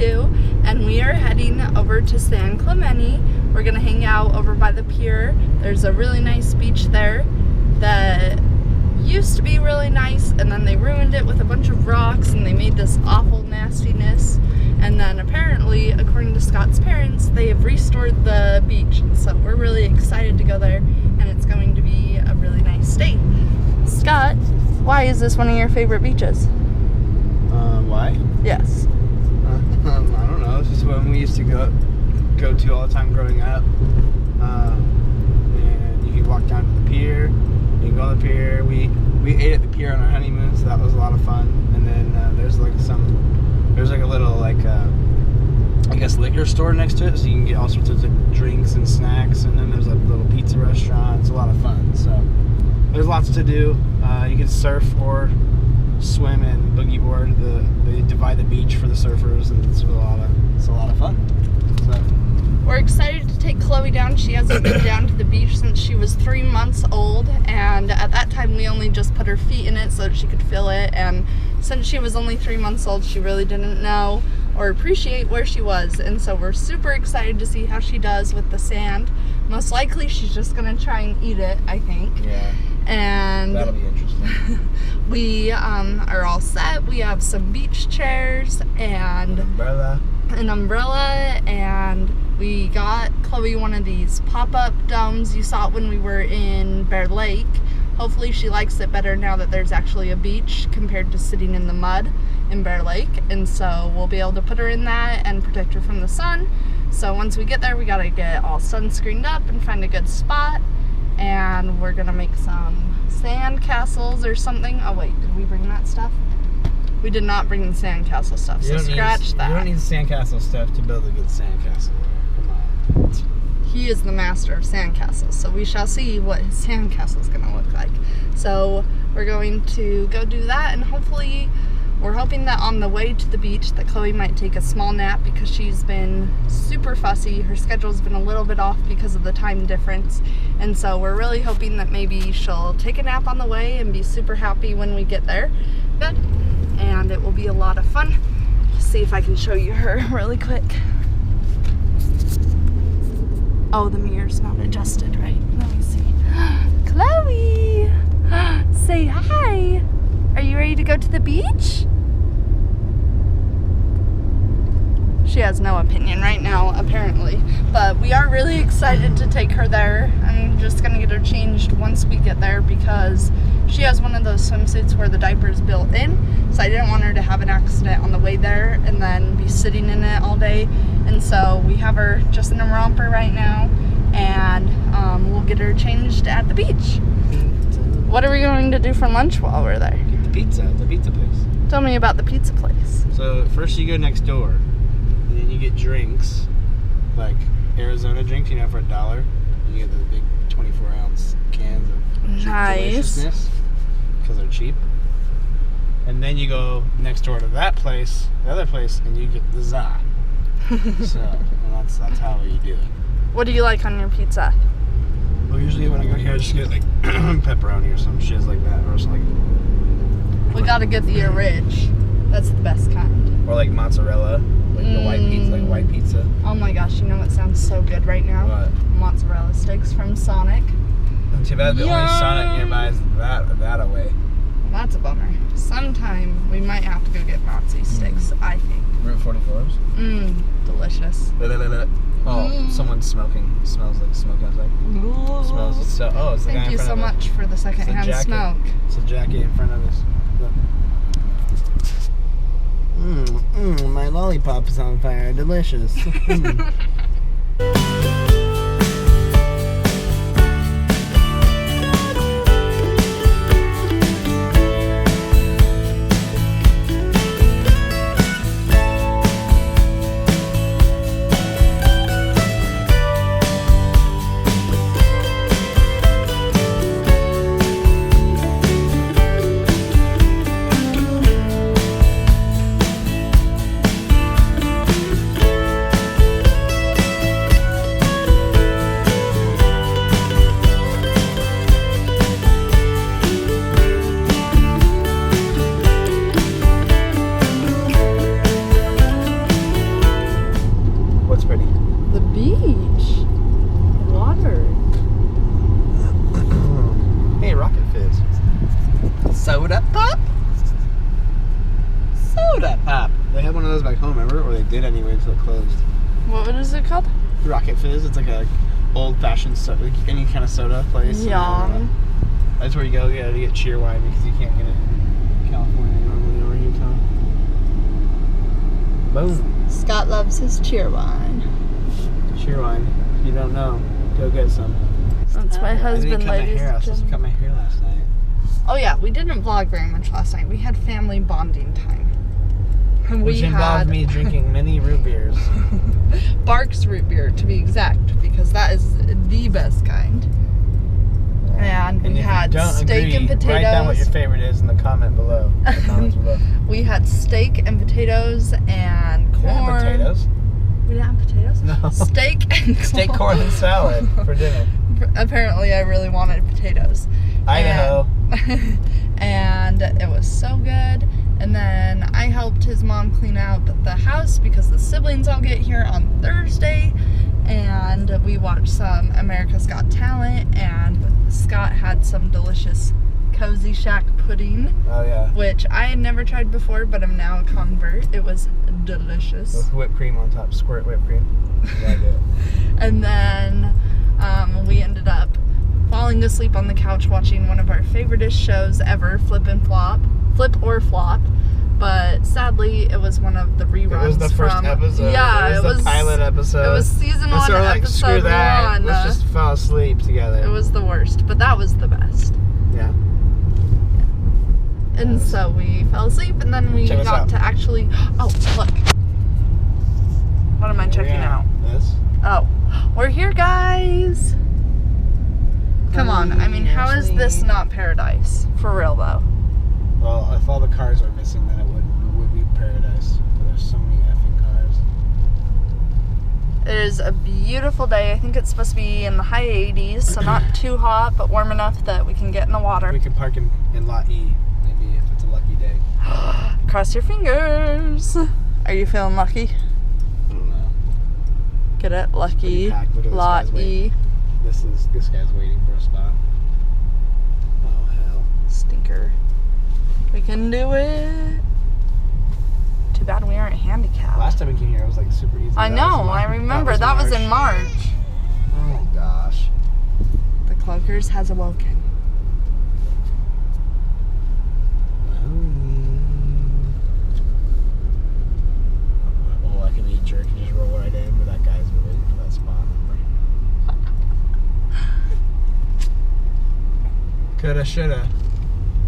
2, and we are heading over to San Clemente. We're gonna hang out over by the pier. There's a really nice beach there that used to be really nice, and then they ruined it with a bunch of rocks and they made this awful nastiness. And then apparently, according to Scott's parents, they have restored the beach, and so we're really excited to go there, and it's going to be a really nice day. Scott, why is this one of your favorite beaches? Why? Yes. I don't know. It's just one we used to go to all the time growing up. And you can walk down to the pier. You can go on the pier. We ate at the pier on our honeymoon, so that was a lot of fun. And then there's like a little I guess liquor store next to it, so you can get all sorts of drinks and snacks. And then there's a little pizza restaurant. It's a lot of fun. So there's lots to do. You can surf or swim and boogie board. They divide the beach for the surfers, and it's a lot of fun. So we're excited to take Chloe down. She hasn't been down to the beach since she was 3 months old, and at that time we only just put her feet in it so that she could feel it, and since she was only 3 months old, she really didn't know or appreciate where she was, and so we're super excited to see how she does with the sand. Most likely she's just gonna try and eat it, I think. Yeah. And that'll be interesting. We are all set. We have some beach chairs and an umbrella, and we got Chloe one of these pop-up domes. You saw it when we were in Bear Lake. Hopefully she likes it better now that there's actually a beach compared to sitting in the mud in Bear Lake, and so we'll be able to put her in that and protect her from the sun. So once we get there, we gotta get all sunscreened up and find a good spot, and we're gonna make some sand castles or something. Oh wait, did we bring that stuff? We did not bring the sandcastle stuff, so scratch that. You don't need sandcastle stuff to build a good sandcastle. Come on. He is the master of sandcastles, so we shall see what his sandcastle is going to look like. So we're going to go do that, and hopefully we're hoping that on the way to the beach that Chloe might take a small nap, because she's been super fussy. Her schedule's been a little bit off because of the time difference, and so we're really hoping that maybe she'll take a nap on the way and be super happy when we get there. Good. And it will be a lot of fun. See if I can show you her really quick. Oh, the mirror's not adjusted right. Let me see. Chloe! Say hi! Are you ready to go to the beach? She has no opinion right now, apparently. But we are really excited to take her there. I'm just gonna get her changed once we get there, because she has one of those swimsuits where the diaper is built in. So I didn't want her to have an accident on the way there and then be sitting in it all day. And so we have her just in a romper right now, and we'll get her changed at the beach. What are we going to do for lunch while we're there? Get the pizza place. Tell me about the pizza place. So first you go next door, and then you get drinks, like Arizona drinks, for $1. You get the big 24-ounce cans of deliciousness, because they're cheap. And then you go next door to that place, the other place, and you get the za. So that's how you do it. What do you like on your pizza? Well, usually when I go here, I just get like pepperoni or some shit like that, or something. We gotta get the Ridge. That's the best kind. Or like mozzarella, like the white pizza. Oh my gosh, you know what sounds so good right now? What? Mozzarella sticks from Sonic. Too bad the only Sonic nearby is that away. That's a bummer. Sometime we might have to go get Nazi sticks, I think. Route 44s? Delicious. Oh, someone's smoking. Smells like smoke outside. Smells so. Oh, it's the guy Thank in you front so of us. much for the secondhand smoke. It's a jacket in front of us. Look. My lollipop is on fire. Delicious. beach. Water. Hey, Rocket Fizz. Soda pop? Soda pop. They had one of those back home, remember? Or they did anyway until it closed. What is it called? Rocket Fizz. It's like a old-fashioned soda, like any kind of soda place. Yum. That's where you go to get cheer wine because you can't get it in California normally or Utah. Boom. Scott loves his cheer wine. Cheer wine. If you don't know, go get some. That's my husband, ladies I was supposed to cut my hair last night. Oh yeah, we didn't vlog very much last night. We had family bonding time. Which involved me drinking many root beers. Barks root beer, to be exact, because that is the best kind. And we had steak and potatoes. Write down what your favorite is in the comment below. Comments below. We had steak and potatoes and corn. We didn't have potatoes. We didn't have potatoes? No. Steak and corn. Steak, corn, and salad for dinner. Apparently, I really wanted potatoes. Idaho. And it was so good. And then I helped his mom clean out the house because the siblings all get here on Thursday. And we watched some America's Got Talent. And Scott had some delicious Cozy Shack pudding. Oh, yeah. Which I had never tried before, but I'm now a convert. It was delicious. With whipped cream on top. Squirt whipped cream. Yeah, I did. And then we ended up falling asleep on the couch watching one of our favoriteest shows ever, Flip or Flop. But sadly, it was one of the reruns. It was the first episode. Yeah, it was the pilot episode. It was season 1, so like, episode screw that. 1. Let's just fall asleep together. It was the worst, but that was the best. Yeah. And so we fell asleep, and then we got to actually. Oh, look. What am I checking out? This. Oh, we're here, guys. Come on. I mean, how is this not paradise? For real, though. Well, if all the cars are missing, then it would be paradise. But there's so many effing cars. It is a beautiful day. I think it's supposed to be in the high 80s, so not too hot, but warm enough that we can get in the water. We can park in Lot E, maybe, if it's a lucky day. Cross your fingers. Are you feeling lucky? I don't know. Get it? Lucky. Lot E. This guy's waiting for a spot. Oh, hell. Stinker. We can do it. Too bad we aren't handicapped. Last time we came here, it was like super easy. I know, I remember. That was in March. Oh, gosh. The Cloakers has awoken. Oh, I can eat jerk and just roll right in, but that guy's been waiting for that spot. Coulda, shoulda.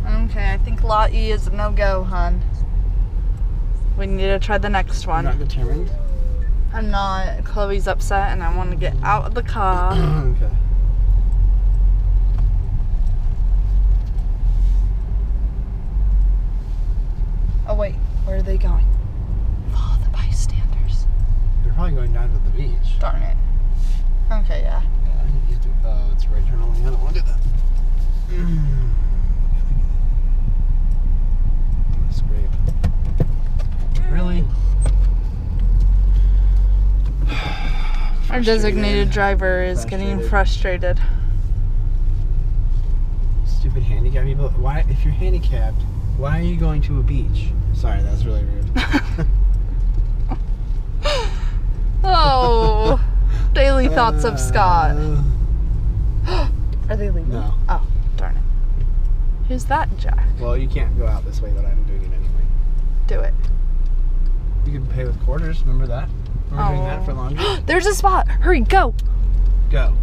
Okay, I think Lot E is a no-go, hon. We need to try the next one. You're not determined? I'm not. Chloe's upset and I want to get out of the car. Okay. Oh wait, where are they going? Follow the bystanders. They're probably going down to the beach. Darn it. Okay, yeah. Oh, it's right turn only. I don't want to do that. Scrape. Really? Our designated driver is getting frustrated. Stupid handicapped people. Why, if you're handicapped, why are you going to a beach? Sorry, that's really rude. Oh, daily thoughts of Scott. Are they leaving? No. Oh, darn it. Who's that, Jack? Well, you can't go out this way, but I'm doing it anyway. Do it. You can pay with quarters. Remember that? Remember doing that for laundry? There's a spot. Hurry, go. Go.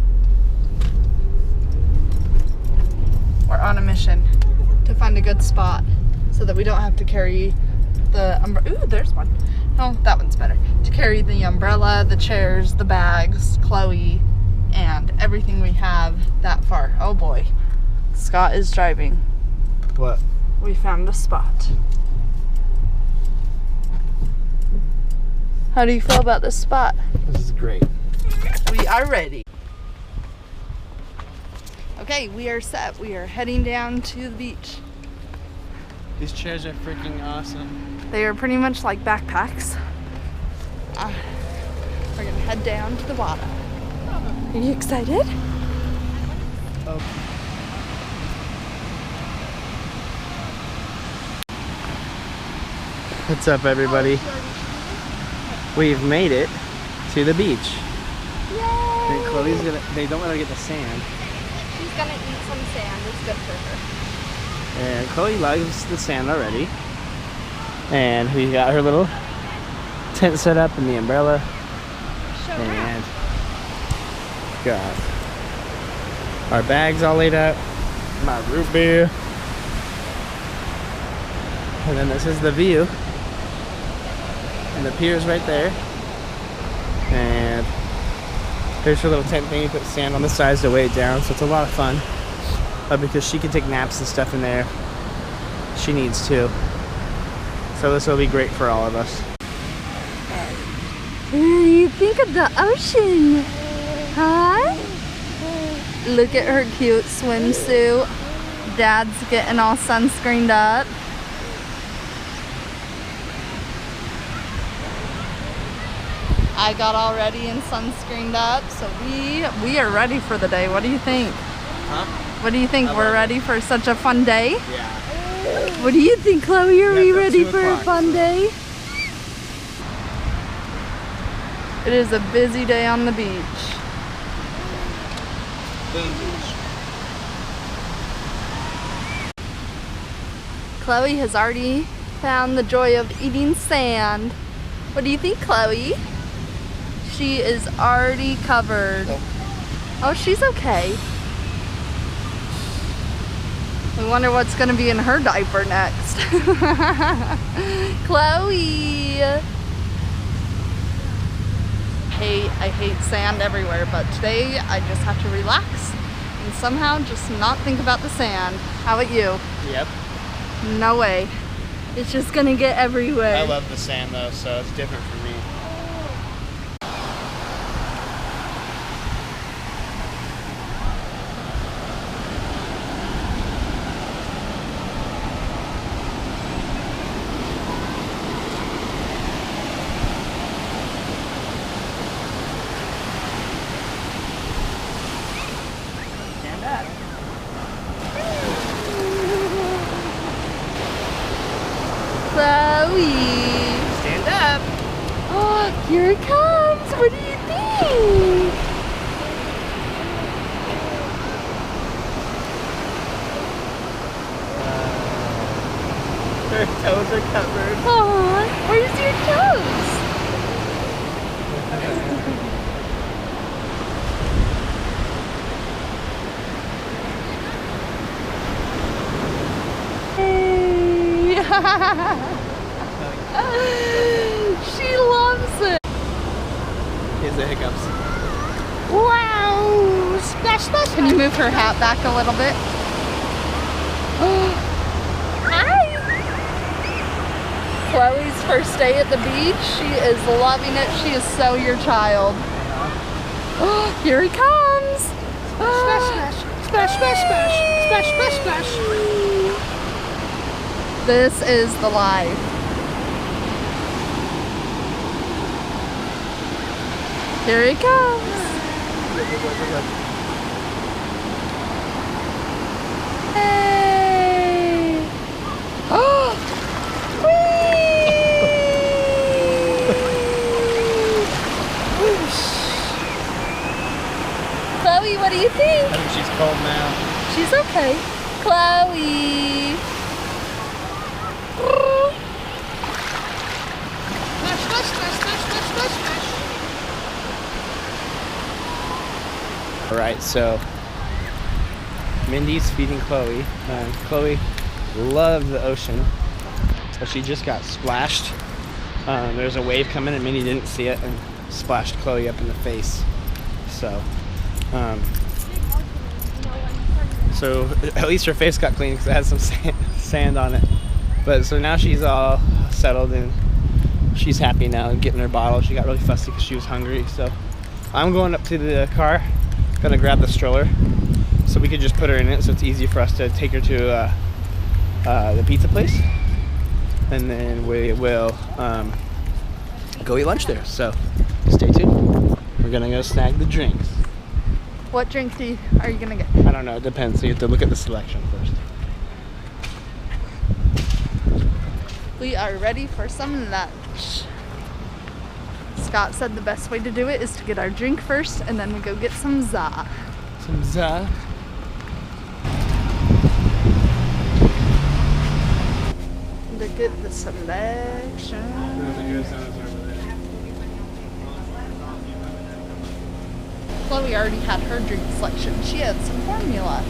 We're on a mission to find a good spot so that we don't have to carry the umbrella. Ooh, there's one. No, that one's better. To carry the umbrella, the chairs, the bags, Chloe, and everything we have that far. Oh boy. Scott is driving. What? We found a spot. How do you feel about this spot? This is great. We are ready. Okay, we are set. We are heading down to the beach. These chairs are freaking awesome. They are pretty much like backpacks. We're gonna head head down to the water. Are you excited? Oh. What's up, everybody? We've made it to the beach. Yay! And Chloe's they don't want to get the sand. She's gonna eat some sand. It's good for her. And Chloe loves the sand already. And we got her little tent set up and the umbrella. And got our bags all laid out. My root beer. And then this is the view. And the pier's right there. And here's her little tent thing. You put sand on the sides to weigh it down, so it's a lot of fun. Because she can take naps and stuff in there. She needs to. So this will be great for all of us. What do you think of the ocean? Huh? Look at her cute swimsuit. Dad's getting all sunscreened up. I got all ready and sunscreened up, so we are ready for the day. What do you think? Huh? What do you think? We're ready for such a fun day? Yeah. What do you think, Chloe? Are we ready for a fun day? It is a busy day on the beach. Chloe has already found the joy of eating sand. What do you think, Chloe? She is already covered. Oh, she's okay. We wonder what's gonna be in her diaper next. Chloe! I hate sand everywhere, but today I just have to relax and somehow just not think about the sand. How about you? Yep. No way. It's just gonna get everywhere. I love the sand though, so it's different for me. Chloe! Stand up! Oh, here it comes! What do you think? Her toes are covered. Aw, where's your toes? She loves it. Here's the hiccups. Wow! Splash, splash. Can you move her hat back a little bit? Hi! Chloe's first day at the beach. She is loving it. She is so your child. Here he comes! Splash, splash, splash, splash, splash, splash, splash, splash. This is the life. Here he comes. Hey! Oh! Chloe, what do you think? I think she's cold now. She's okay. Chloe! Alright, so Mindy's feeding Chloe. Chloe loved the ocean, but she just got splashed. There's a wave coming and Mindy didn't see it and splashed Chloe up in the face. So at least her face got clean because it had some sand on it. But so now she's all settled and she's happy now and getting her bottle. She got really fussy because she was hungry. So I'm going up to the car, gonna grab the stroller so we could just put her in it so it's easy for us to take her to the pizza place. And then we will go eat lunch there. So stay tuned. We're gonna go snag the drinks. What drink are you gonna get? I don't know, it depends. So you have to look at the selection first. We are ready for some lunch. Scott said the best way to do it is to get our drink first and then we go get some za. Some za. Look at the selection. Chloe already had her drink selection. She had some formula.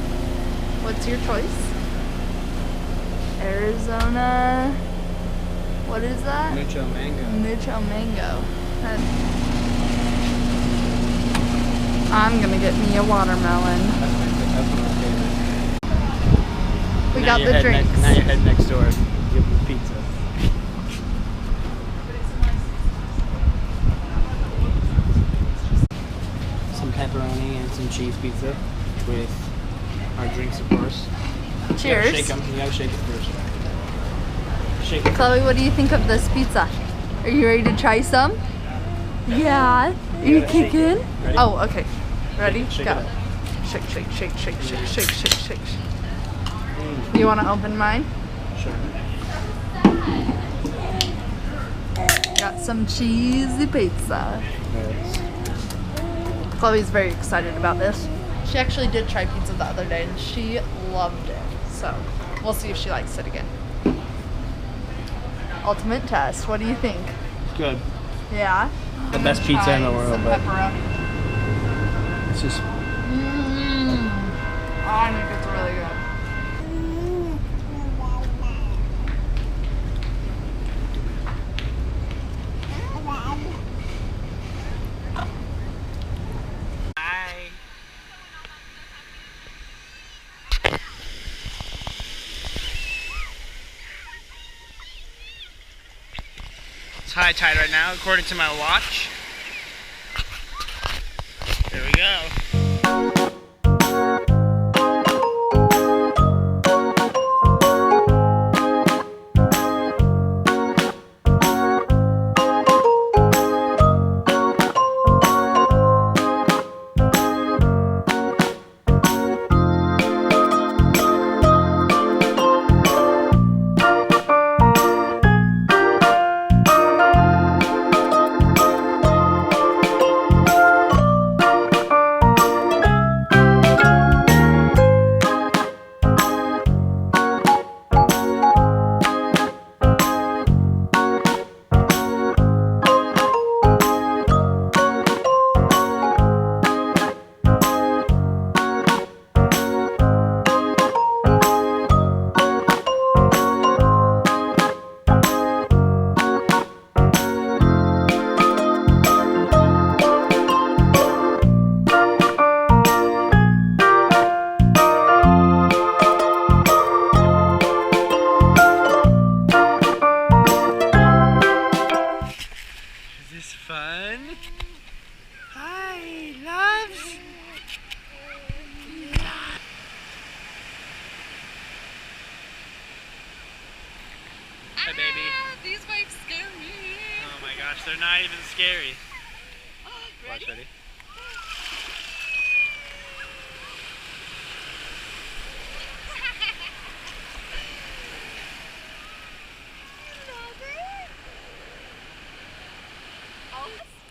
What's your choice? Arizona. What is that? Mucho mango. Mucho mango. I'm gonna get me a watermelon. That's my favorite. We got the drinks. Now you head next door. Give them the pizza. Some pepperoni and some cheese pizza with our drinks, of course. Cheers. You gotta shake it first. Shake it. Chloe, what do you think of this pizza? Are you ready to try some? Yeah. Are you kicking? Ready? Oh, okay. Ready? Shake Go. it up. Shake, shake, shake, shake, shake, shake, shake, shake. You want to open mine? Sure. Got some cheesy pizza. Yes. Chloe's very excited about this. She actually did try pizza the other day and she loved it. So we'll see if she likes it again. Ultimate test. What do you think? Good. Yeah? The best pizza in the world, Some but pepperoni. it's just I think it's really good. It's high tide right now, according to my watch. There we go. Fun. Hi, loves. Hi, baby. These waves scare me. Oh my gosh, they're not even scary. Ready? Watch, ready?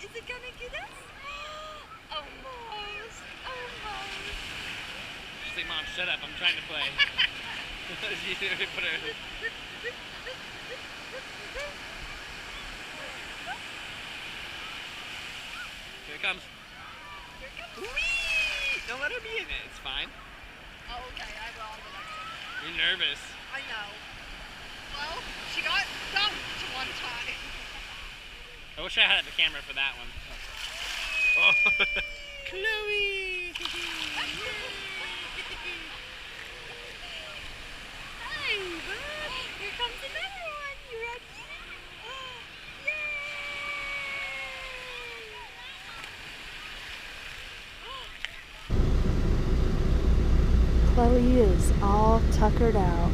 Is it gonna get us? Almost. Almost. She's like, Mom, shut up. I'm trying to play. You put her... Here it comes. Here it comes. Whee! Don't let her be in it. It's fine. Oh, okay. I will on the next one. You're nervous. I know. Well, she got dumped one time. I wish I had the camera for that one. Oh. Chloe! Hi, bud. Here comes another one. You ready? Yay! Chloe is all tuckered out.